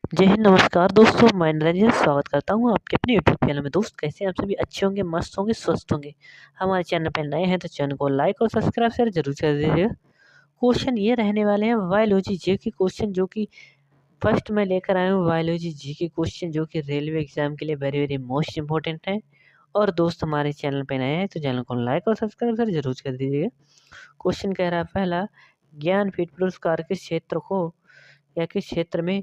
जय हिंद, नमस्कार दोस्तों। मैं निरंजन स्वागत करता हूँ आपके अपने यूट्यूब चैनल में। दोस्त कैसे हैं आप सभी? अच्छे होंगे, मस्त होंगे, स्वस्थ होंगे। हमारे चैनल पे नए हैं तो चैनल को लाइक और सब्सक्राइब शेयर जरूर कर दीजिएगा। क्वेश्चन ये रहने वाले हैं बायोलॉजी जी के क्वेश्चन, जो कि फर्स्ट में लेकर आया हूँ बायोलॉजी जी के क्वेश्चन, जो कि रेलवे एग्जाम के लिए वेरी वेरी मोस्ट इंपॉर्टेंट है। और दोस्त हमारे चैनल पे नए हैं तो चैनल को लाइक और सब्सक्राइब शेयर जरूर कर दीजिएगा। क्वेश्चन कह रहा है पहला, ज्ञानपीठ पुरस्कार किस क्षेत्र को या किस क्षेत्र में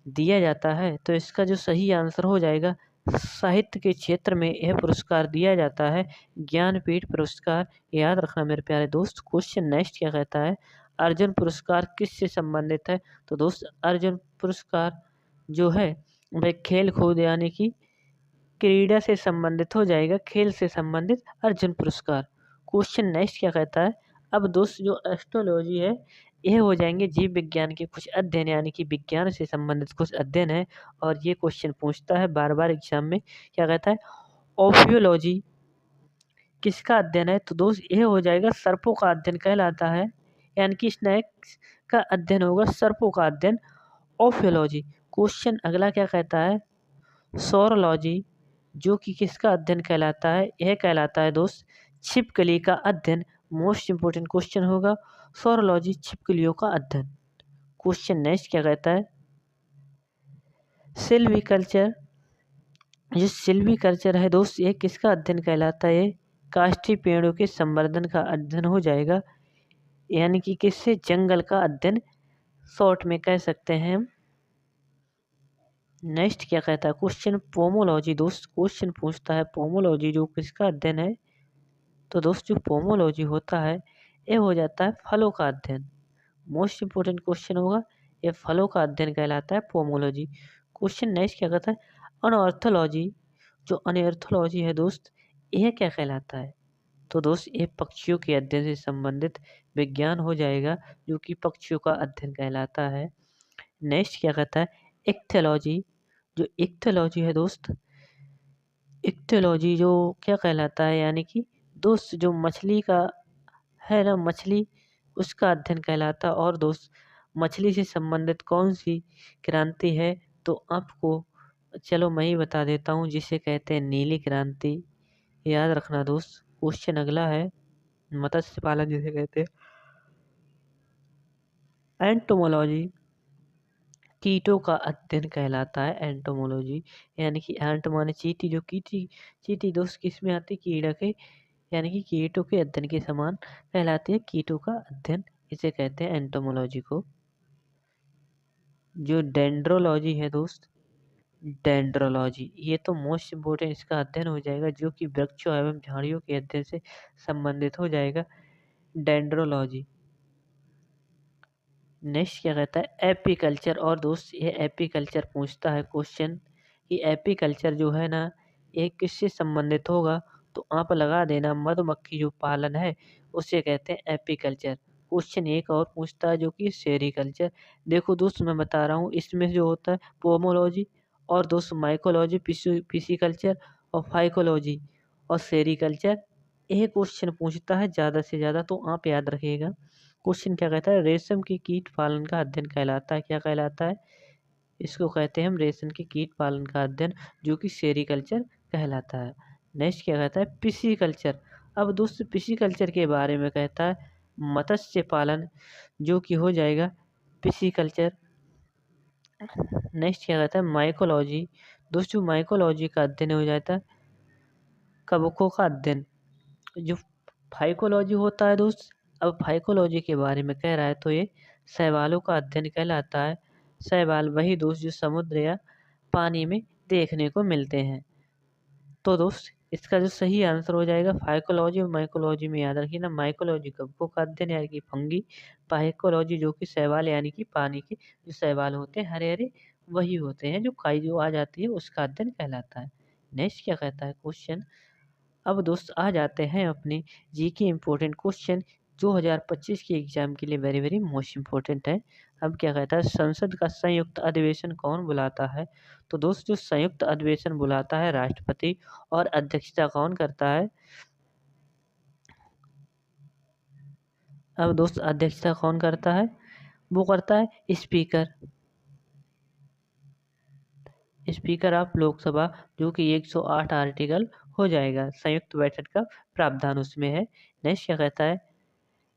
दिया जाता है? तो इसका जो सही आंसर हो जाएगा, साहित्य के क्षेत्र में यह पुरस्कार दिया जाता है, ज्ञानपीठ पुरस्कार। याद रखना मेरे प्यारे दोस्त। क्वेश्चन नेक्स्ट क्या कहता है, अर्जुन पुरस्कार किससे संबंधित है? तो दोस्त अर्जुन पुरस्कार जो है वह खेल कूद यानी कि क्रीड़ा से संबंधित हो जाएगा, खेल से संबंधित अर्जुन पुरस्कार। क्वेश्चन नेक्स्ट क्या कहता है, अब दोस्त जो एस्ट्रोलॉजी है यह हो जाएंगे जीव विज्ञान के कुछ अध्ययन यानी कि विज्ञान से संबंधित कुछ अध्ययन है। और ये क्वेश्चन पूछता है बार बार एग्जाम में, क्या कहता है, ओफियोलॉजी किसका अध्ययन है? तो दोस्त यह हो जाएगा सर्पों का अध्ययन कहलाता है, यानी कि स्नेक्स का अध्ययन होगा, सर्पों का अध्ययन ओफियोलॉजी। क्वेश्चन अगला क्या कहता है, सोरोलॉजी जो कि किसका अध्ययन कहलाता है? यह कहलाता है दोस्त छिपकली का अध्ययन। मोस्ट इंपोर्टेंट क्वेश्चन होगा सोरोलॉजी, छिपकलियों का अध्ययन। क्वेश्चन नेक्स्ट क्या कहता है, सिल्वीकल्चर, जो सिल्वीकल्चर है दोस्त ये किसका अध्ययन कहलाता है? ये काष्ठी पेड़ों के संवर्धन का अध्ययन हो जाएगा, यानी कि किससे? जंगल का अध्ययन शॉर्ट में कह सकते हैं हम। नेक्स्ट क्या कहता है क्वेश्चन, पोमोलॉजी दोस्त क्वेश्चन पूछता है पोमोलॉजी जो किसका अध्ययन है? तो दोस्त जो पोमोलॉजी होता है ये हो जाता है फलों का अध्ययन। मोस्ट इंपोर्टेंट क्वेश्चन होगा, ये फलों का अध्ययन कहलाता है पोमोलॉजी। क्वेश्चन नेक्स्ट क्या कहता है, अनऑर्थोलॉजी, जो अनऑर्थोलॉजी है दोस्त यह क्या कहलाता है? तो दोस्त ये पक्षियों के अध्ययन से संबंधित विज्ञान हो जाएगा, जो कि पक्षियों का अध्ययन कहलाता है। नेक्स्ट क्या कहता है, इक्थोलॉजी, जो इक्थोलॉजी है दोस्त, इक्थोलॉजी जो क्या कहलाता है, यानी कि दोस्त जो मछली का है ना, मछली उसका अध्ययन कहलाता। और दोस्त मछली से संबंधित कौन सी क्रांति है? तो आपको चलो मैं ही बता देता हूँ, जिसे कहते हैं नीली क्रांति। याद रखना दोस्त। क्वेश्चन अगला है, मत्स्य पालन जिसे कहते हैं। एंटोमोलॉजी कीटों का अध्ययन कहलाता है, एंटोमोलॉजी, यानी कि एंट माने चींटी, जो कीटी चींटी दोस्त किस में आती? कीड़ा के यानी कि कीटों के अध्ययन के समान कहलाती है, कीटों का अध्ययन इसे कहते हैं एंटोमोलॉजी को। जो डेंड्रोलॉजी है दोस्त, डेंड्रोलॉजी ये तो मोस्ट इम्पोर्टेंट इसका अध्ययन हो जाएगा, जो कि वृक्षों एवं झाड़ियों के अध्ययन से संबंधित हो जाएगा, डेंड्रोलॉजी। नेक्स्ट क्या कहता है, एपीकल्चर। और दोस्त ये एपीकल्चर पूछता है क्वेश्चन कि एपीकल्चर जो है ना ये किससे संबंधित होगा? तो आप लगा देना, मधुमक्खी जो पालन है उसे कहते हैं एपीकल्चर। क्वेश्चन एक और पूछता है जो कि सेरीकल्चर। देखो दोस्त मैं बता रहा हूँ, इसमें जो होता है पोमोलॉजी और दोस्त माइकोलॉजी, पिसिकल्चर और फाइकोलॉजी और सेरीकल्चर, ये क्वेश्चन पूछता है ज़्यादा से ज़्यादा, तो आप याद रखिएगा। क्वेश्चन क्या कहता है, रेशम की कीट पालन का अध्ययन कहलाता है, क्या कहलाता है? इसको कहते हैं हम रेशम की कीट पालन का अध्ययन, जो कि सेरीकल्चर कहलाता है। नेक्स्ट क्या कहता है, पिसिकल्चर। अब दोस्त पिसिकल्चर के बारे में कहता है मत्स्य पालन, जो कि हो जाएगा पिसिकल्चर। नेक्स्ट क्या कहता है, माइकोलॉजी। दोस्तों माइकोलॉजी का अध्ययन हो जाता है कवकों का अध्ययन। जो फाइकोलॉजी होता है दोस्त, अब फाइकोलॉजी के बारे में कह रहा है तो ये शैवालों का अध्ययन कहलाता है। शैवाल वही दोस्त जो समुद्र या पानी में देखने को मिलते हैं। तो दोस्त इसका जो सही आंसर हो जाएगा फाइकोलॉजी और माइकोलॉजी में याद रखिए ना, माइकोलॉजी कवकों का अध्ययन यानी कि फंगी, फाइकोलॉजी जो कि शैवाल यानी कि पानी के जो शैवाल होते हैं हरे हरे वही होते हैं, जो काई जो आ जाती है उसका अध्ययन कहलाता है। नेक्स्ट क्या कहता है क्वेश्चन, अब दोस्त आ जाते हैं अपने जीके इम्पोर्टेंट क्वेश्चन 2025 के एग्जाम के लिए वेरी वेरी मोस्ट इम्पोर्टेंट है। अब क्या कहता है, संसद का संयुक्त अधिवेशन कौन बुलाता है? तो दोस्त जो संयुक्त अधिवेशन बुलाता है राष्ट्रपति, और अध्यक्षता कौन करता है? अब दोस्त अध्यक्षता कौन करता है? वो करता है स्पीकर। स्पीकर ऑफ लोकसभा, जो कि 108 आर्टिकल हो जाएगा। संयुक्त बैठक का प्रावधान उसमें है। नेक्स्ट क्या कहता है,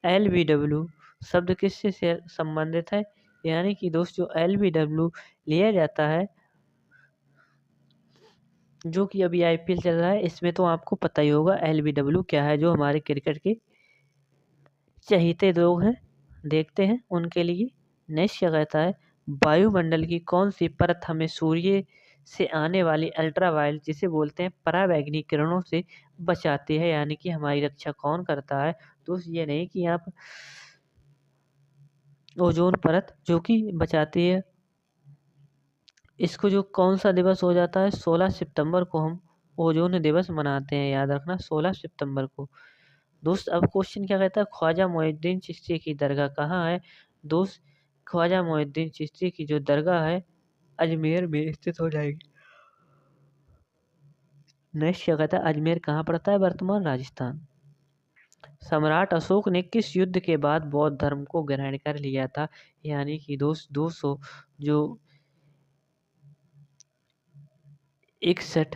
LBW शब्द किससे से संबंधित है, यानी कि दोस्त जो LBW लिया जाता है, जो कि अभी IPL चल रहा है, इसमें तो आपको पता ही होगा LBW क्या है। जो हमारे क्रिकेट के चहीते लोग हैं, देखते हैं उनके लिए। नेक्स्ट क्या कहता है, वायुमंडल की कौन सी परत हमें सूर्य से आने वाली अल्ट्रावायलेट, जिसे बोलते हैं पराबैंगनी किरणों से बचाती है, यानी कि हमारी रक्षा कौन करता है। तो ये नहीं कि आप ओजोन परत जो कि बचाती है। इसको जो कौन सा दिवस हो जाता है, 16 सितंबर को हम ओजोन दिवस मनाते हैं, याद रखना 16 सितंबर को। दोस्त अब क्वेश्चन क्या कहता है, ख्वाजा मोइनुद्दीन चिश्ती की दरगाह कहाँ है। दोस्त ख्वाजा मोइनुद्दीन चिश्ती की जो दरगाह है अजमेर में स्थित हो जाएगी। नेक्स्ट क्या कहता है, अजमेर कहाँ पड़ता है, वर्तमान राजस्थान। सम्राट अशोक ने किस युद्ध के बाद बौद्ध धर्म को ग्रहण कर लिया था, यानी कि दोस्त 200 जो 61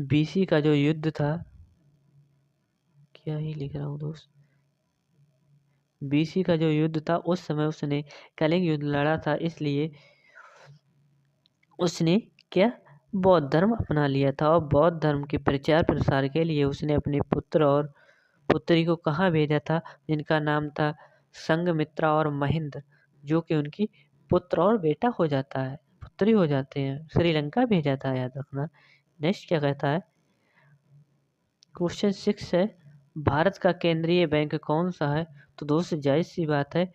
BC का जो युद्ध था, क्या ही लिख रहा हूँ दोस्त, BC का जो युद्ध था, उस समय उसने कलिंग युद्ध लड़ा था, इसलिए उसने क्या बौद्ध धर्म अपना लिया था। और बौद्ध धर्म के प्रचार प्रसार के लिए उसने अपने पुत्र और पुत्री को कहाँ भेजा था, जिनका नाम था संघमित्रा और महेंद्र, जो कि उनकी पुत्र और बेटा हो जाता है, पुत्री हो जाते हैं। श्रीलंका भेजा था, याद रखना। नेक्स्ट क्या कहता है, क्वेश्चन 6 है, भारत का केंद्रीय बैंक कौन सा है। तो दोस्त जाहिर सी बात है,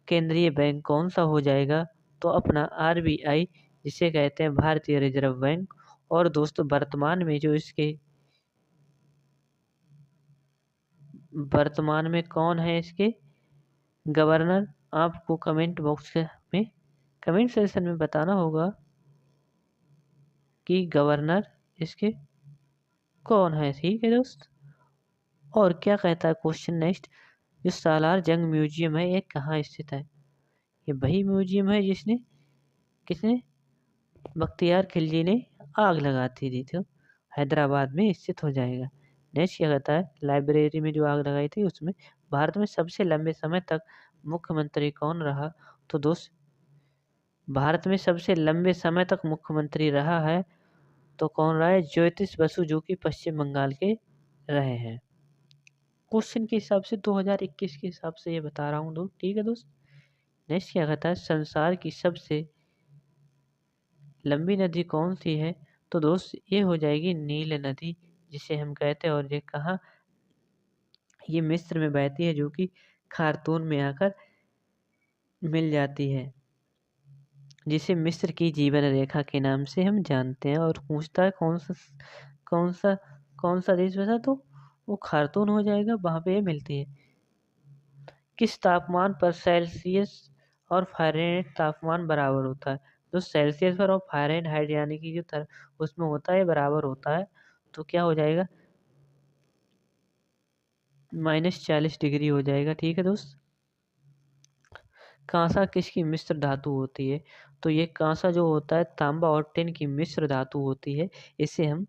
केंद्रीय बैंक कौन सा हो जाएगा, तो अपना RBI, जिसे कहते हैं भारतीय रिजर्व बैंक। और दोस्तों वर्तमान में कौन है इसके गवर्नर, आपको कमेंट बॉक्स में कमेंट सेक्शन में बताना होगा कि गवर्नर इसके कौन है। ठीक है दोस्त। और क्या कहता है क्वेश्चन नेक्स्ट, जो सालार जंग म्यूजियम है, ये कहाँ स्थित है। ये वही म्यूजियम है जिसने किसने बख्तियार खिलजी ने आग लगाती थी, तो हैदराबाद में स्थित हो जाएगा। नेक्स्ट क्या कहता है, लाइब्रेरी में जो आग लगाई थी उसमें भारत में सबसे लंबे समय तक मुख्यमंत्री कौन रहा। तो दोस्त भारत में सबसे लंबे समय तक मुख्यमंत्री रहा है, तो कौन रहा है, ज्योतिष बसु, जो कि पश्चिम बंगाल के रहे हैं। क्वेश्चन के हिसाब से 2021 के हिसाब से ये बता रहा हूँ दोस्त। ठीक है दोस्त। नेक्स्ट क्या कहता है, संसार की सबसे लंबी नदी कौन सी है। तो दोस्त ये हो जाएगी नील नदी, जिसे हम कहते हैं। और ये कहाँ, ये मिस्र में बहती है, जो कि खार्तून में आकर मिल जाती है, जिसे मिस्र की जीवन रेखा के नाम से हम जानते हैं। और पूछता है कौन सा कौन सा देश बता, तो वो खार्तून हो जाएगा, वहाँ पे ये मिलती है। किस तापमान पर सेल्सियस और फ़ारेनहाइट तापमान बराबर होता है। जो सेल्सियस पर और फ़ारेनहाइट यानी कि जो उसमें होता है बराबर होता है, तो क्या हो जाएगा, -40 डिग्री हो जाएगा। ठीक है दोस्त। कांसा किसकी मिश्र धातु होती है। तो ये कांसा जो होता है तांबा और टिन की मिश्र धातु होती है, इसे हम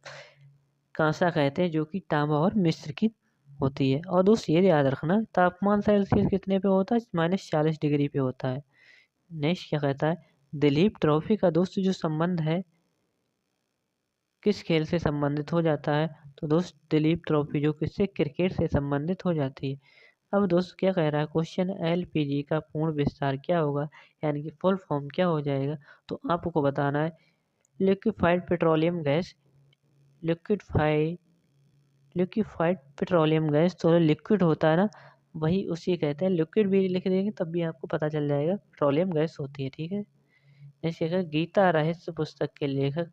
कांसा कहते हैं, जो कि तांबा और मिश्र की होती है। और दोस्त ये याद रखना, तापमान सेल्सियस कितने पे होता है, -40 डिग्री पे होता है। नेक्स्ट क्या कहता है, दिलीप ट्रॉफी का दोस्त जो संबंध है किस खेल से संबंधित हो जाता है। तो दोस्त दिलीप ट्रॉफी जो किससे, क्रिकेट से संबंधित हो जाती है। अब दोस्त क्या कह रहा है क्वेश्चन, LPG का पूर्ण विस्तार क्या होगा, यानी कि फुल फॉर्म क्या हो जाएगा। तो आपको बताना है liquefied petroleum gas, liquefied liquefied petroleum gas, तो लिक्विड होता है ना, वही उसी कहते हैं। लिक्विड भी लिख देंगे तब भी आपको पता चल जाएगा, पेट्रोलियम गैस होती है। ठीक है। जैसे कि गीता रहस्य पुस्तक के लेखक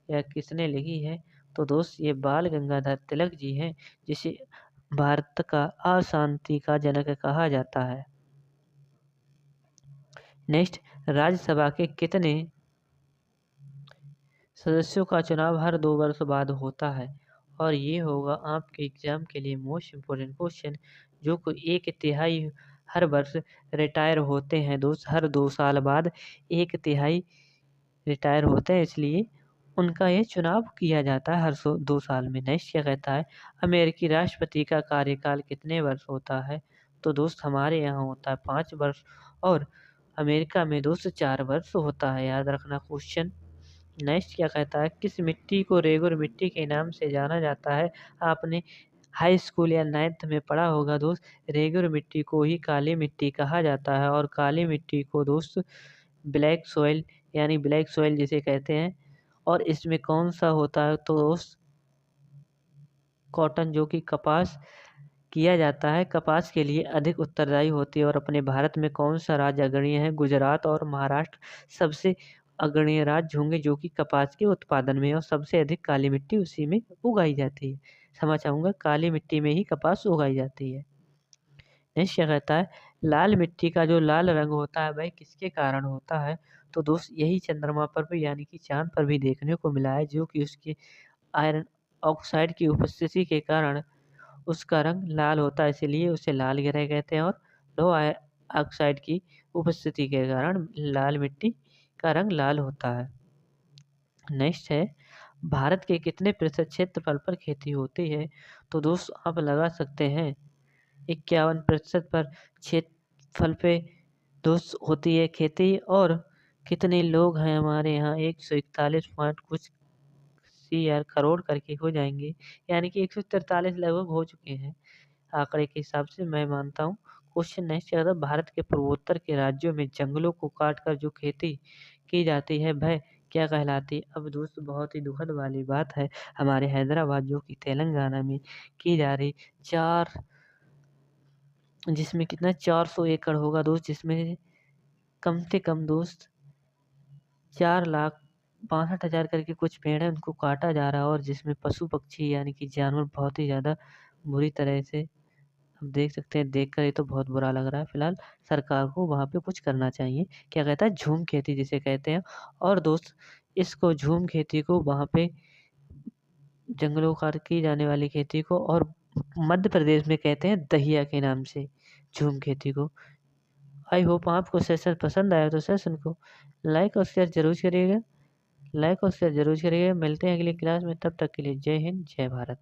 या किसने लिखी है। तो दोस्त ये बाल गंगाधर तिलक जी हैं, जिसे भारत का अशांति का जनक कहा जाता है। नेक्स्ट, राज्यसभा के कितने सदस्यों का चुनाव हर 2 वर्ष बाद होता है। और ये होगा आपके एग्जाम के लिए मोस्ट इम्पोर्टेंट क्वेश्चन, जो को 1/3 हर वर्ष रिटायर होते हैं दोस्त, हर 2 साल बाद 1/3 रिटायर होते हैं, इसलिए उनका ये चुनाव किया जाता है हर 2 साल में। नेक्स्ट क्या कहता है, अमेरिकी राष्ट्रपति का कार्यकाल कितने वर्ष होता है? तो दोस्त हमारे यहाँ होता है 5 वर्ष और अमेरिका में दोस्त 4 वर्ष होता है, याद रखना क्वेश्चन। नेक्स्ट क्या कहता है, किस मिट्टी को रेगुर मिट्टी के नाम से जाना जाता है? आपने हाई स्कूल या 9th में पढ़ा होगा दोस्त, रेगुर मिट्टी को ही काली मिट्टी कहा जाता है और काली मिट्टी को दोस्त ब्लैक सॉइल यानी ब्लैक सॉइल जिसे कहते हैं। और इसमें कौन सा होता है? तो दोस्त कॉटन जो कि कपास किया जाता है, कपास के लिए अधिक उत्तरदायी होती है। और अपने भारत में कौन सा राज्य अग्रणी है? गुजरात और महाराष्ट्र सबसे अग्रणी राज्य होंगे जो कि कपास के उत्पादन में, और सबसे अधिक काली मिट्टी उसी में उगाई जाती है। क्षमा चाहूँगा, काली मिट्टी में ही कपास उगाई जाती है। नेक्स्ट क्या कहता है, लाल मिट्टी का जो लाल रंग होता है वह किसके कारण होता है? तो दोस्त यही चंद्रमा पर भी यानी कि चांद पर भी देखने को मिला है, जो कि उसके आयरन ऑक्साइड की उपस्थिति के कारण उसका रंग लाल होता है, इसीलिए उसे लाल ग्रह कहते हैं। और लो ऑक्साइड की उपस्थिति के कारण लाल मिट्टी का रंग लाल होता है। नेक्स्ट है, भारत के कितने प्रतिशत क्षेत्रफल पर खेती होती है? तो दोस्त आप लगा सकते हैं 51% पर क्षेत्रफल पे दोस्त होती है खेती। और कितने लोग हैं हमारे यहाँ? 141 पॉइंट कुछ CR करोड़ करके हो जाएंगे, यानी कि 143 लगभग हो चुके हैं आंकड़े के हिसाब से, मैं मानता हूँ। क्वेश्चन नेक्स्ट क्या था, भारत के पूर्वोत्तर के राज्यों में जंगलों को काटकर जो खेती की जाती है वह क्या कहलाती है? अब दोस्त बहुत ही दुखद वाली बात है, हमारे हैदराबाद जो कि तेलंगाना में की जा रही जिसमें कितना 400 एकड़ होगा दोस्त, जिसमें कम से कम दोस्त 4,62,000 करके कुछ पेड़ हैं उनको काटा जा रहा है, और जिसमें पशु पक्षी यानी कि जानवर बहुत ही ज़्यादा बुरी तरह से हम देख सकते हैं। देखकर ये तो बहुत बुरा लग रहा है। फिलहाल सरकार को वहाँ पे कुछ करना चाहिए। क्या कहता है, झूम खेती जिसे कहते हैं। और दोस्त इसको झूम खेती को वहाँ पे जंगलों काट की जाने वाली खेती को, और मध्य प्रदेश में कहते हैं दहिया के नाम से झूम खेती को। आई होप आपको सेशन पसंद आया तो सेशन को लाइक और शेयर जरूर करिएगा। मिलते हैं अगली क्लास में, तब तक के लिए जय हिंद जय भारत।